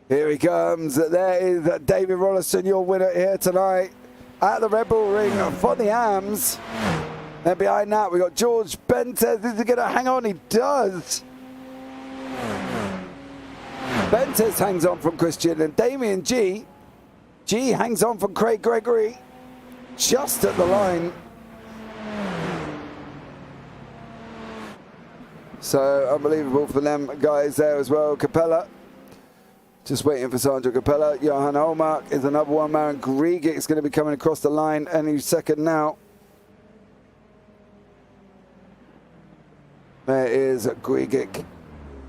Here he comes. There is David Rollison, your winner here tonight at the Red Bull Ring for the AMS. And behind that, we got George Bentes. Is he going to hang on? He does. Bentes hangs on from Christian, and Damien G hangs on from Craig Gregory. Just at the line. So unbelievable for them guys there as well. Capella, just waiting for Sandro Capella. Johan Olmark is another one. Maren Grigic is going to be coming across the line any second now. There is Grigic.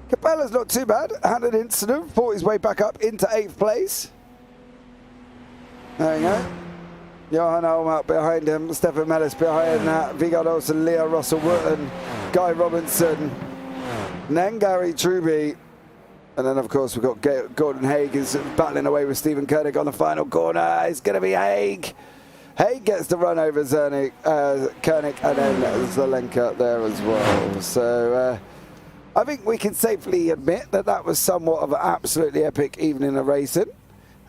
Capella's not too bad. Had an incident, fought his way back up into 8th place. There you go. Johan Olmark behind him, Stefan Mellis behind that, Vigard Olsen, Leo Russell-Wootton, Guy Robinson, and then Gary Truby. And then, of course, we've got Gordon Haig is battling away with Stephen Koenig on the final corner. It's going to be Haig. Haig gets the run over Koenig, and then Zelenka there as well. So I think we can safely admit that that was somewhat of an absolutely epic evening of racing.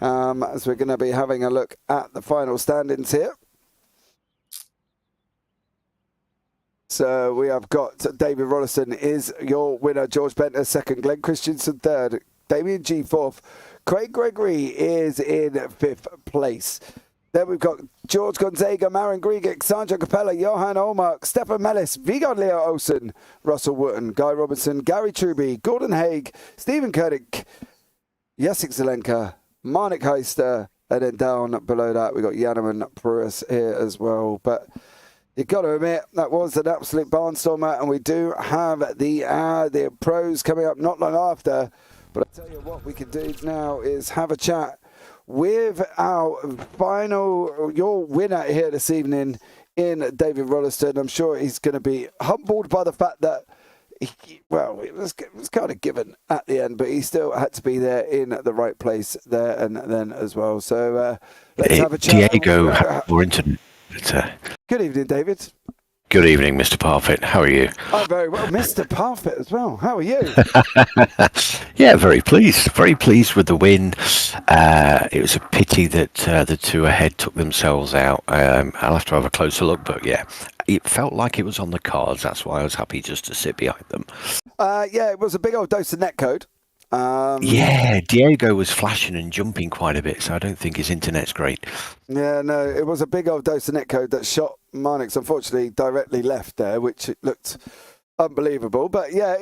As we're going to be having a look at the final standings here. So we have got David Rollison is your winner, George Benter second, Glenn Christensen third, Damien G fourth, Craig Gregory is in fifth place. Then we've got George Gonzaga, Marin Griegic, Sandra Capella, Johan Olmark, Stefan Mellis, Vigard Leo Olsen, Russell Wootton, Guy Robinson, Gary Truby, Gordon Haig, Stephen Koenig, Jacek Zelenka, Marnik Heister, and then down below that we've got Janeman Pruis here as well. But you've got to admit, that was an absolute barnstormer, and we do have the pros coming up not long after. But I'll tell you what we can do now is have a chat with our your winner here this evening in David Rolliston. I'm sure he's going to be humbled by the fact that, it was kind of given at the end, but he still had to be there in the right place there and then as well. So let's have a chat. Diego Warrington. Good evening, David. Good evening, Mr. Parfitt. How are you? I'm very well. Mr. Parfitt as well. How are you? Yeah, very pleased. Very pleased with the win. It was a pity that the two ahead took themselves out. I'll have to have a closer look, but yeah, it felt like it was on the cards. That's why I was happy just to sit behind them. Yeah, it was a big old dose of netcode. Yeah, Diego was flashing and jumping quite a bit, so I don't think his internet's great. Yeah, no, it was a big old dose of netcode that shot Marnix, unfortunately, directly left there, which looked unbelievable. But yeah,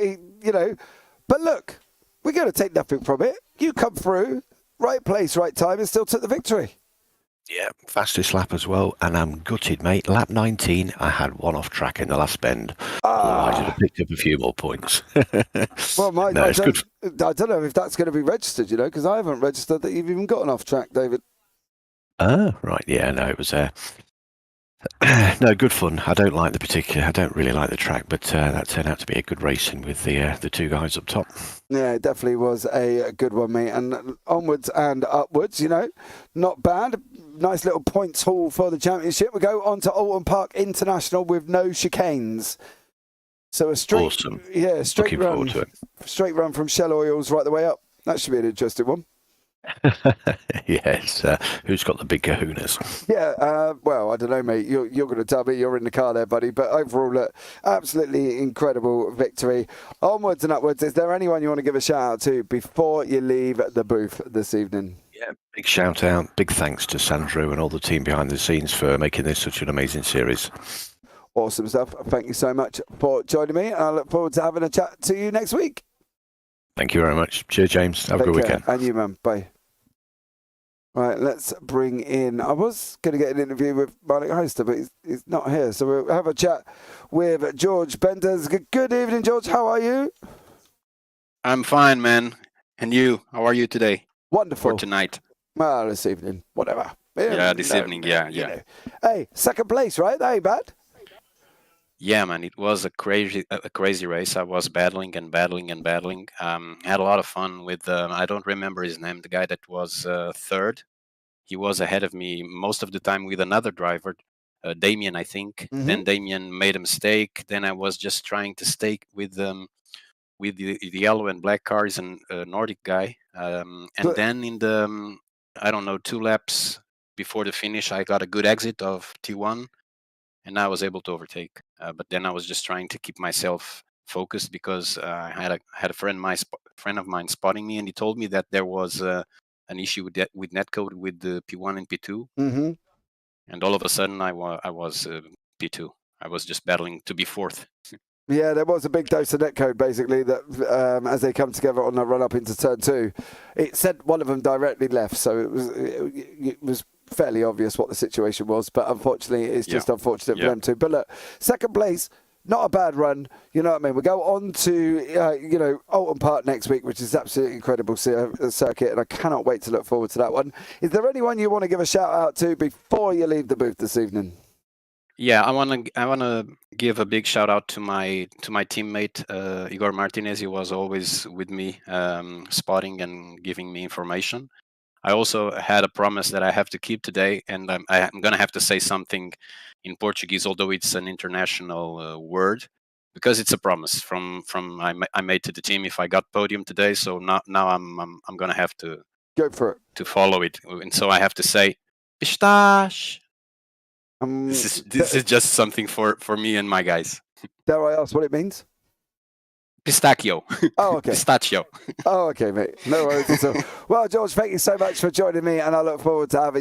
but look, we're going to take nothing from it. You come through, right place, right time, and still took the victory. Yeah, fastest lap as well, and I'm gutted, mate. Lap 19, I had one off track in the last bend. Otherwise, I'd have picked up a few more points. Well, it's good. I don't know if that's going to be registered, because I haven't registered that you've even got an off track, David. Right, yeah, no, it was no, good fun. I don't really like the track, but that turned out to be a good racing with the two guys up top. Yeah, it definitely was a good one, mate. And onwards and upwards, not bad. Nice little points haul for the championship. We go on to Alton Park International with no chicanes. So a straight, awesome. Yeah, straight Looking run, forward to it. Straight run from Shell Oils right the way up. That should be an interesting one. Yes, who's got the big kahunas? Yeah, well, I don't know, mate. You're going to tell me. You're in the car there, buddy. But overall, look, absolutely incredible victory. Onwards and upwards. Is there anyone you want to give a shout out to before you leave the booth this evening? Yeah, big shout out, big thanks to Sandro and all the team behind the scenes for making this such an amazing series. Awesome stuff. Thank you so much for joining me. I look forward to having a chat to you next week. Thank you very much. Cheers, James. Have a good weekend. And you, man. Bye. Right, let's bring in... I was going to get an interview with Marnik Heister, but he's not here. So we'll have a chat with George Benders. Good evening, George. How are you? I'm fine, man. And you? How are you today? Wonderful. Or tonight? Well, this evening. Whatever. Yeah, this evening. Yeah. Hey, second place, right? That ain't bad. Yeah, man, it was a crazy race. I was battling. Had a lot of fun with, I don't remember his name, the guy that was third. He was ahead of me most of the time with another driver, Damien, I think. Mm-hmm. Then Damien made a mistake. Then I was just trying to stay with the yellow and black cars and Nordic guy. Then in the, 2 laps before the finish, I got a good exit of T1. And I was able to overtake, but then I was just trying to keep myself focused because I had a friend of mine spotting me, and he told me that there was an issue with netcode with the P1 and P2, mm-hmm. And all of a sudden I was P2. I was just battling to be fourth. Yeah, there was a big dose of netcode basically that as they come together on the run up into turn 2, it sent one of them directly left, so it was fairly obvious what the situation was, but unfortunately it's just unfortunate for them too. But look, second place, not a bad run. You know what I mean? We go on to, Alton Park next week, which is absolutely incredible circuit, and I cannot wait to look forward to that one. Is there anyone you want to give a shout out to before you leave the booth this evening? Yeah, I wanna give a big shout out to my teammate Igor Martinez. He was always with me, spotting and giving me information. I also had a promise that I have to keep today, and I'm gonna have to say something in Portuguese, although it's an international word, because it's a promise from I made to the team if I got podium today. So now I'm gonna have to go for it to follow it, and so I have to say, "Estás." This is just something for me and my guys. Dare I ask what it means? Pistachio. Oh, okay. Pistachio. Oh, okay, mate. No worries at all. Well, George, thank you so much for joining me, and I look forward to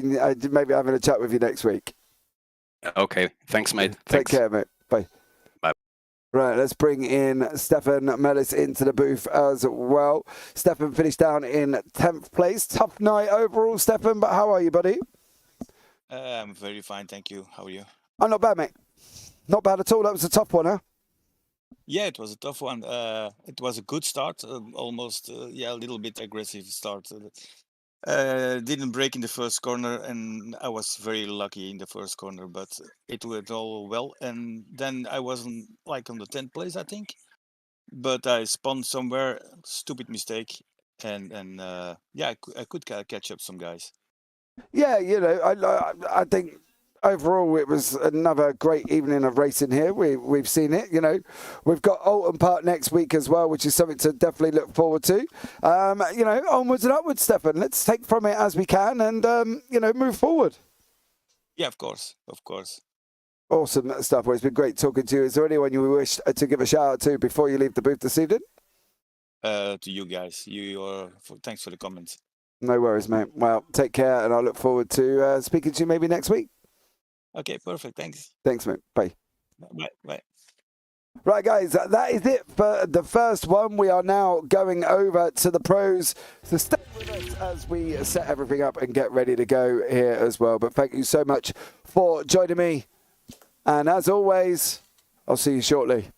maybe having a chat with you next week. Okay. Thanks, mate. Take care, mate. Bye. Bye. Right, let's bring in Stefan Mellis into the booth as well. Stefan finished down in 10th place. Tough night overall, Stefan, but how are you, buddy? I'm very fine, thank you. How are you? I'm not bad, mate. Not bad at all. That was a tough one, huh? Yeah, it was a tough one. It was a good start, almost, a little bit aggressive start. Didn't break in the first corner, and I was very lucky in the first corner, but it went all well. And then I wasn't like on the 10th place, I think, but I spun somewhere, stupid mistake, and I could catch up some guys. Yeah, I think overall it was another great evening of racing here. We've seen it, We've got Alton Park next week as well, which is something to definitely look forward to. Onwards and upwards, Stefan. Let's take from it as we can and, move forward. Yeah, of course. Awesome stuff. Well, it's been great talking to you. Is there anyone you wish to give a shout out to before you leave the booth this evening? To you guys. Thanks for the comments. No worries, mate. Well, take care, and I look forward to speaking to you maybe next week. Okay, perfect. Thanks. Thanks, mate. Bye. Bye. Right, guys, that is it for the first one. We are now going over to the pros. So stay with us as we set everything up and get ready to go here as well. But thank you so much for joining me. And as always, I'll see you shortly.